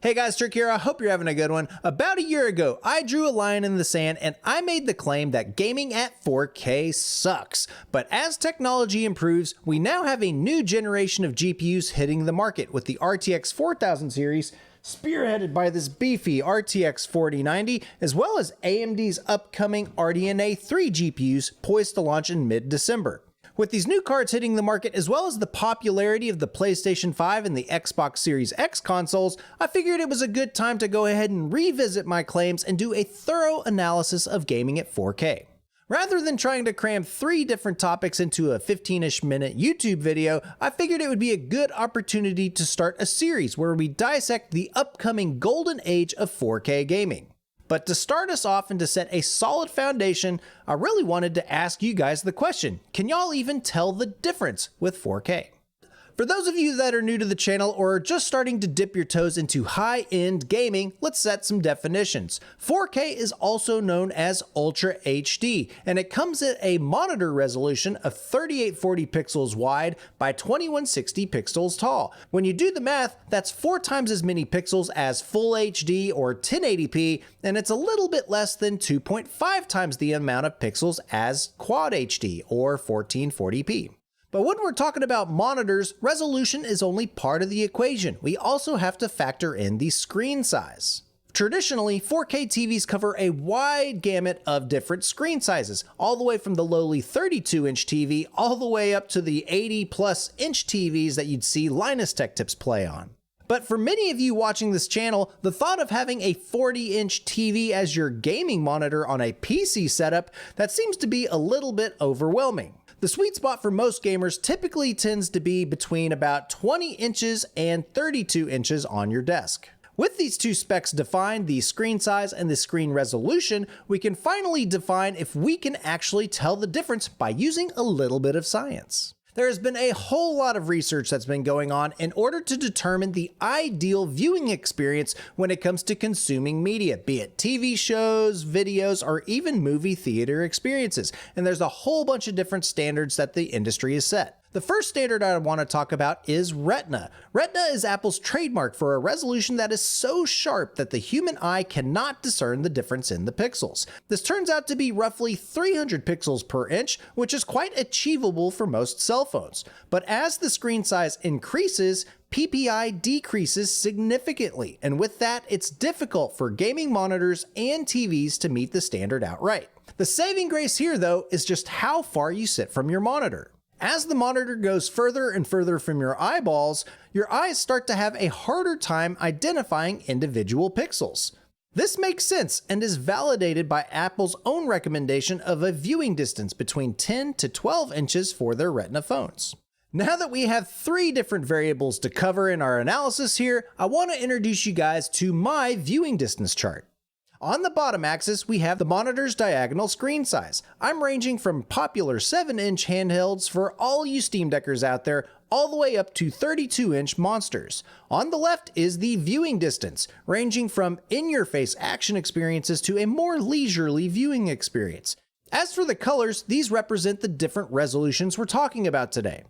Hey guys, Trick here. I hope you're having a good one. About a year ago, I drew a line in the sand and I made the claim that gaming at 4K sucks. But as technology improves, we now have a new generation of GPUs hitting the market with the RTX 4000 series, spearheaded by this beefy RTX 4090, as well as AMD's upcoming RDNA 3 GPUs poised to launch in mid-December. With these new cards hitting the market, as well as the popularity of the PlayStation 5 and the Xbox Series X consoles, I figured it was a good time to go ahead and revisit my claims and do a thorough analysis of gaming at 4K. Rather than trying to cram 3 different topics into a 15-ish minute YouTube video, I figured it would be a good opportunity to start a series where we dissect the upcoming golden age of 4K gaming. But to start us off and to set a solid foundation, I really wanted to ask you guys the question, can y'all even tell the difference with 4K? For those of you that are new to the channel or are just starting to dip your toes into high-end gaming, let's set some definitions. 4K is also known as Ultra HD, and it comes at a monitor resolution of 3840 pixels wide by 2160 pixels tall. When you do the math, that's 4 times as many pixels as Full HD or 1080p, and it's a little bit less than 2.5 times the amount of pixels as Quad HD or 1440p. But when we're talking about monitors, resolution is only part of the equation. We also have to factor in the screen size. Traditionally, 4K TVs cover a wide gamut of different screen sizes, all the way from the lowly 32-inch TV all the way up to the 80-plus inch TVs that you'd see Linus Tech Tips play on. But for many of you watching this channel, the thought of having a 40-inch TV as your gaming monitor on a PC setup, that seems to be a little bit overwhelming. The sweet spot for most gamers typically tends to be between about 20 inches and 32 inches on your desk. With these two specs defined, the screen size and the screen resolution, we can finally define if we can actually tell the difference by using a little bit of science. There has been a whole lot of research that's been going on in order to determine the ideal viewing experience when it comes to consuming media, be it TV shows, videos, or even movie theater experiences. And there's a whole bunch of different standards that the industry has set. The first standard I want to talk about is Retina. Retina is Apple's trademark for a resolution that is so sharp that the human eye cannot discern the difference in the pixels. This turns out to be roughly 300 pixels per inch, which is quite achievable for most cell phones. But as the screen size increases, PPI decreases significantly, and with that, it's difficult for gaming monitors and TVs to meet the standard outright. The saving grace here, though, is just how far you sit from your monitor. As the monitor goes further and further from your eyeballs, your eyes start to have a harder time identifying individual pixels. This makes sense and is validated by Apple's own recommendation of a viewing distance between 10 to 12 inches for their Retina phones. Now that we have 3 different variables to cover in our analysis here, I want to introduce you guys to my viewing distance chart. On the bottom axis, we have the monitor's diagonal screen size. I'm ranging from popular 7-inch handhelds for all you Steam Deckers out there, all the way up to 32-inch monsters. On the left is the viewing distance, ranging from in-your-face action experiences to a more leisurely viewing experience. As for the colors, these represent the different resolutions we're talking about today.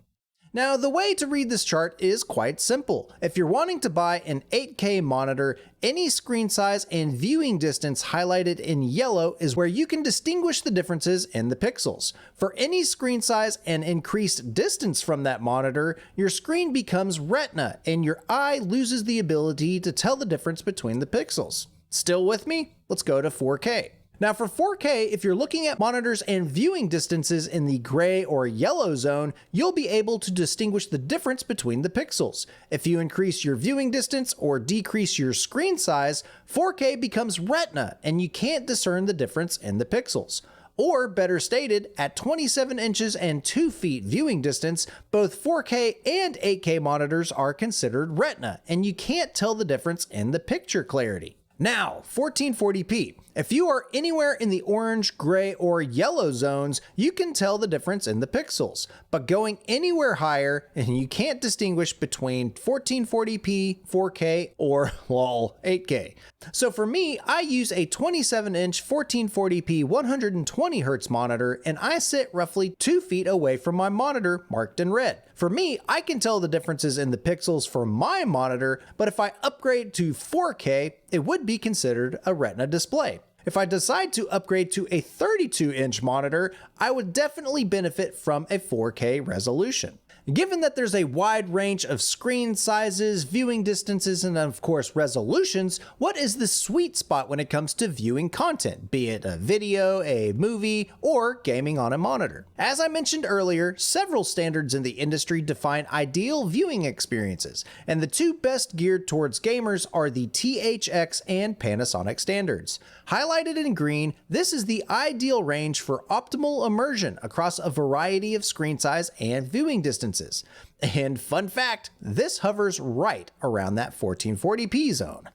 Now, the way to read this chart is quite simple. If you're wanting to buy an 8K monitor, any screen size and viewing distance highlighted in yellow is where you can distinguish the differences in the pixels. For any screen size and increased distance from that monitor, your screen becomes Retina and your eye loses the ability to tell the difference between the pixels. Still with me? Let's go to 4K. Now for 4K, if you're looking at monitors and viewing distances in the gray or yellow zone, you'll be able to distinguish the difference between the pixels. If you increase your viewing distance or decrease your screen size, 4K becomes Retina and you can't discern the difference in the pixels. Or better stated, at 27 inches and 2 feet viewing distance, both 4K and 8K monitors are considered Retina and you can't tell the difference in the picture clarity. Now, 1440p. If you are anywhere in the orange, gray, or yellow zones, you can tell the difference in the pixels. But going anywhere higher, and you can't distinguish between 1440p, 4K, or, lol, 8K. So for me, I use a 27-inch 1440p 120Hz monitor, and I sit roughly 2 feet away from my monitor marked in red. For me, I can tell the differences in the pixels for my monitor, but if I upgrade to 4K, it would be considered a Retina display. If I decide to upgrade to a 32-inch monitor, I would definitely benefit from a 4K resolution. Given that there's a wide range of screen sizes, viewing distances, and of course resolutions, what is the sweet spot when it comes to viewing content, be it a video, a movie, or gaming on a monitor? As I mentioned earlier, several standards in the industry define ideal viewing experiences, and the two best geared towards gamers are the THX and Panasonic standards. Highlighted in green, this is the ideal range for optimal immersion across a variety of screen size and viewing distances. And fun fact, this hovers right around that 1440p zone.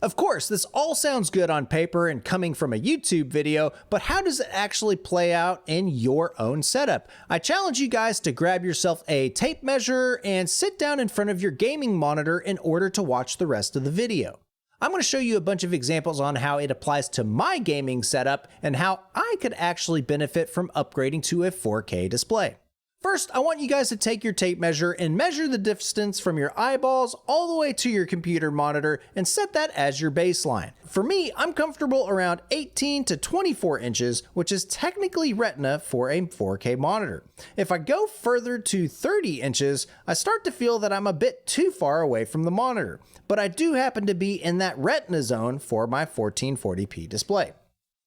Of course, this all sounds good on paper and coming from a YouTube video, but how does it actually play out in your own setup? I challenge you guys to grab yourself a tape measure and sit down in front of your gaming monitor in order to watch the rest of the video. I'm going to show you a bunch of examples on how it applies to my gaming setup and how I could actually benefit from upgrading to a 4K display. First, I want you guys to take your tape measure and measure the distance from your eyeballs all the way to your computer monitor and set that as your baseline. For me, I'm comfortable around 18 to 24 inches, which is technically Retina for a 4K monitor. If I go further to 30 inches, I start to feel that I'm a bit too far away from the monitor, but I do happen to be in that Retina zone for my 1440p display.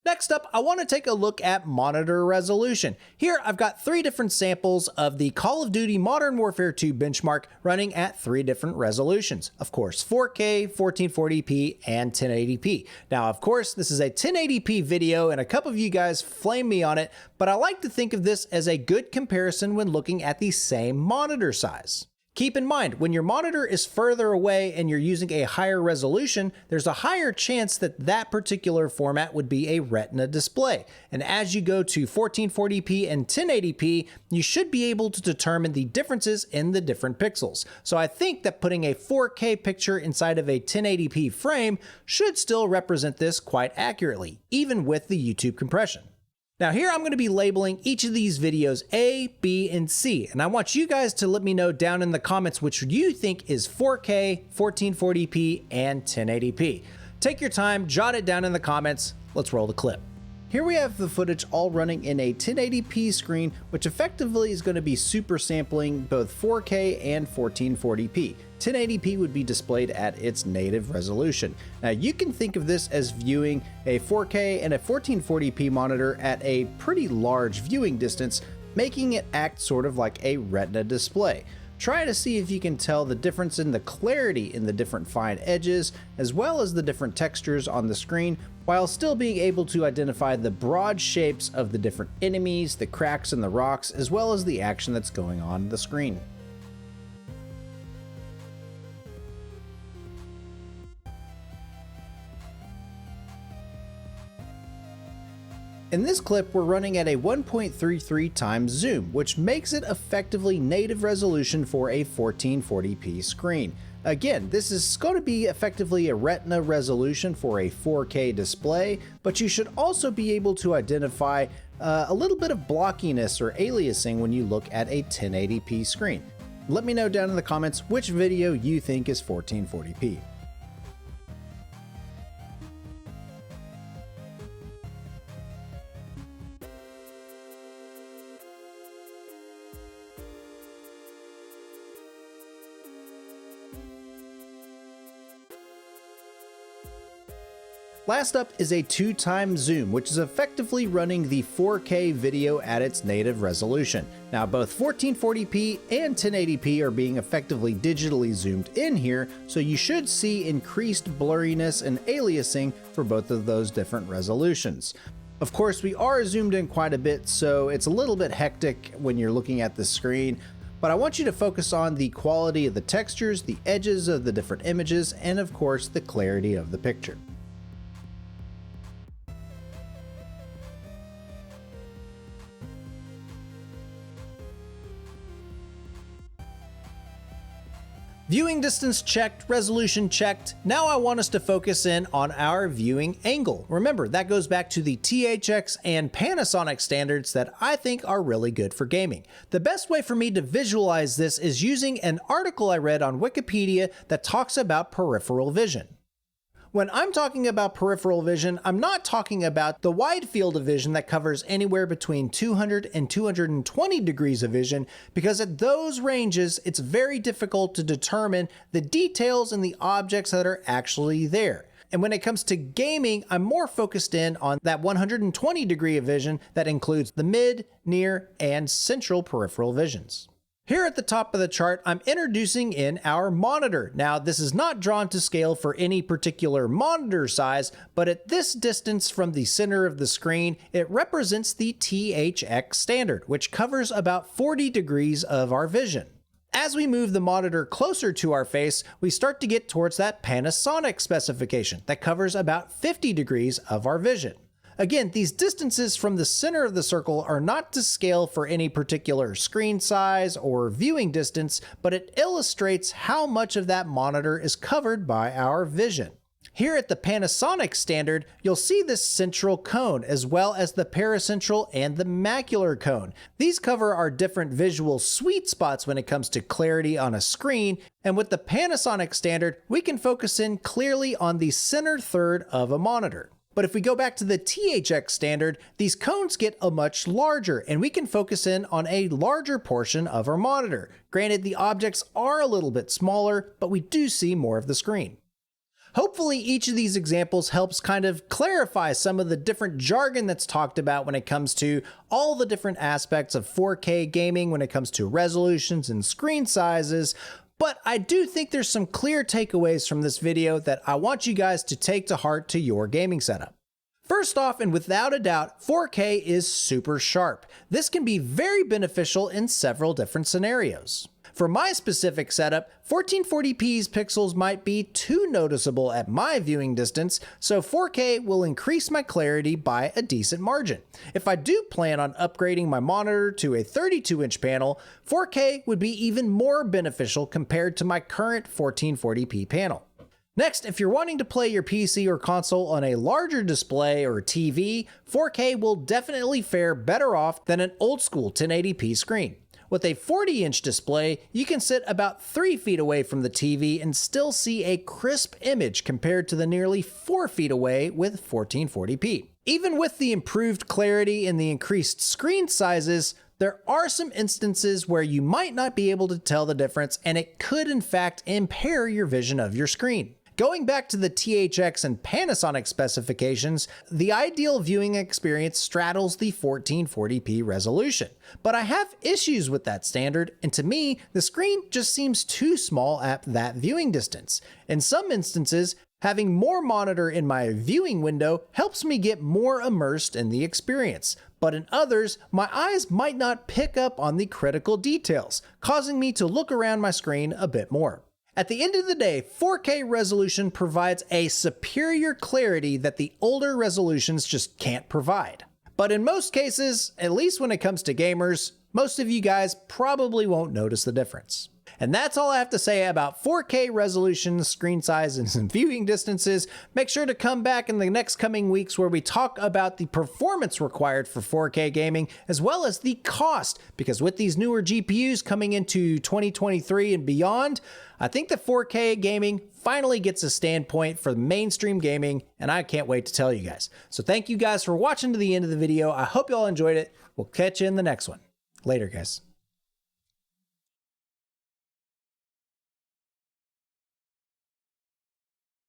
Next up, I want to take a look at monitor resolution. Here, I've got 3 different samples of the Call of Duty Modern Warfare 2 benchmark running at 3 different resolutions. Of course, 4K, 1440p, and 1080p. Now, of course, this is a 1080p video, and a couple of you guys flame me on it, but I like to think of this as a good comparison when looking at the same monitor size. Keep in mind, when your monitor is further away and you're using a higher resolution, there's a higher chance that that particular format would be a Retina display. And as you go to 1440p and 1080p, you should be able to determine the differences in the different pixels. So I think that putting a 4K picture inside of a 1080p frame should still represent this quite accurately, even with the YouTube compression. Now here I'm going to be labeling each of these videos A, B, and C, and I want you guys to let me know down in the comments which you think is 4K, 1440p, and 1080p. Take your time, jot it down in the comments, let's roll the clip. Here we have the footage all running in a 1080p screen, which effectively is going to be super sampling both 4K and 1440p. 1080p would be displayed at its native resolution. Now you can think of this as viewing a 4K and a 1440p monitor at a pretty large viewing distance, making it act sort of like a Retina display. Try to see if you can tell the difference in the clarity in the different fine edges, as well as the different textures on the screen, while still being able to identify the broad shapes of the different enemies, the cracks in the rocks, as well as the action that's going on in the screen. In this clip, we're running at a 1.33 times zoom, which makes it effectively native resolution for a 1440p screen. Again, this is going to be effectively a Retina resolution for a 4K display, but you should also be able to identify a little bit of blockiness or aliasing when you look at a 1080p screen. Let me know down in the comments which video you think is 1440p. Last up is a 2 times zoom, which is effectively running the 4K video at its native resolution. Now both 1440p and 1080p are being effectively digitally zoomed in here, so you should see increased blurriness and aliasing for both of those different resolutions. Of course, we are zoomed in quite a bit, so it's a little bit hectic when you're looking at the screen, but I want you to focus on the quality of the textures, the edges of the different images, and of course the clarity of the picture. Viewing distance checked, resolution checked. Now I want us to focus in on our viewing angle. Remember, that goes back to the THX and Panasonic standards that I think are really good for gaming. The best way for me to visualize this is using an article I read on Wikipedia that talks about peripheral vision. When I'm talking about peripheral vision, I'm not talking about the wide field of vision that covers anywhere between 200 and 220 degrees of vision, because at those ranges, it's very difficult to determine the details in the objects that are actually there. And when it comes to gaming, I'm more focused in on that 120 degree of vision that includes the mid, near, and central peripheral visions. Here at the top of the chart, I'm introducing in our monitor. Now, this is not drawn to scale for any particular monitor size, but at this distance from the center of the screen, it represents the THX standard, which covers about 40 degrees of our vision. As we move the monitor closer to our face, we start to get towards that Panasonic specification that covers about 50 degrees of our vision. Again, these distances from the center of the circle are not to scale for any particular screen size or viewing distance, but it illustrates how much of that monitor is covered by our vision. Here at the Panasonic standard, you'll see this central cone, as well as the paracentral and the macular cone. These cover our different visual sweet spots when it comes to clarity on a screen, and with the Panasonic standard, we can focus in clearly on the center third of a monitor. But if we go back to the THX standard, these cones get a much larger, and we can focus in on a larger portion of our monitor. Granted, the objects are a little bit smaller, but we do see more of the screen. Hopefully each of these examples helps kind of clarify some of the different jargon that's talked about when it comes to all the different aspects of 4K gaming, when it comes to resolutions and screen sizes. But I do think there's some clear takeaways from this video that I want you guys to take to heart to your gaming setup. First off, and without a doubt, 4K is super sharp. This can be very beneficial in several different scenarios. For my specific setup, 1440p's pixels might be too noticeable at my viewing distance, so 4K will increase my clarity by a decent margin. If I do plan on upgrading my monitor to a 32-inch panel, 4K would be even more beneficial compared to my current 1440p panel. Next, if you're wanting to play your PC or console on a larger display or TV, 4K will definitely fare better off than an old school 1080p screen. With a 40-inch display, you can sit about 3 feet away from the TV and still see a crisp image compared to the nearly 4 feet away with 1440p. Even with the improved clarity and the increased screen sizes, there are some instances where you might not be able to tell the difference, and it could in fact impair your vision of your screen. Going back to the THX and Panasonic specifications, the ideal viewing experience straddles the 1440p resolution. But I have issues with that standard, and to me, the screen just seems too small at that viewing distance. In some instances, having more monitor in my viewing window helps me get more immersed in the experience. But in others, my eyes might not pick up on the critical details, causing me to look around my screen a bit more. At the end of the day, 4K resolution provides a superior clarity that the older resolutions just can't provide. But in most cases, at least when it comes to gamers, most of you guys probably won't notice the difference. And that's all I have to say about 4K resolution, screen size, and some viewing distances. Make sure to come back in the next coming weeks where we talk about the performance required for 4K gaming, as well as the cost, because with these newer GPUs coming into 2023 and beyond, I think that 4K gaming finally gets a standpoint for mainstream gaming, and I can't wait to tell you guys. So thank you guys for watching to the end of the video. I hope you all enjoyed it. We'll catch you in the next one. Later, guys.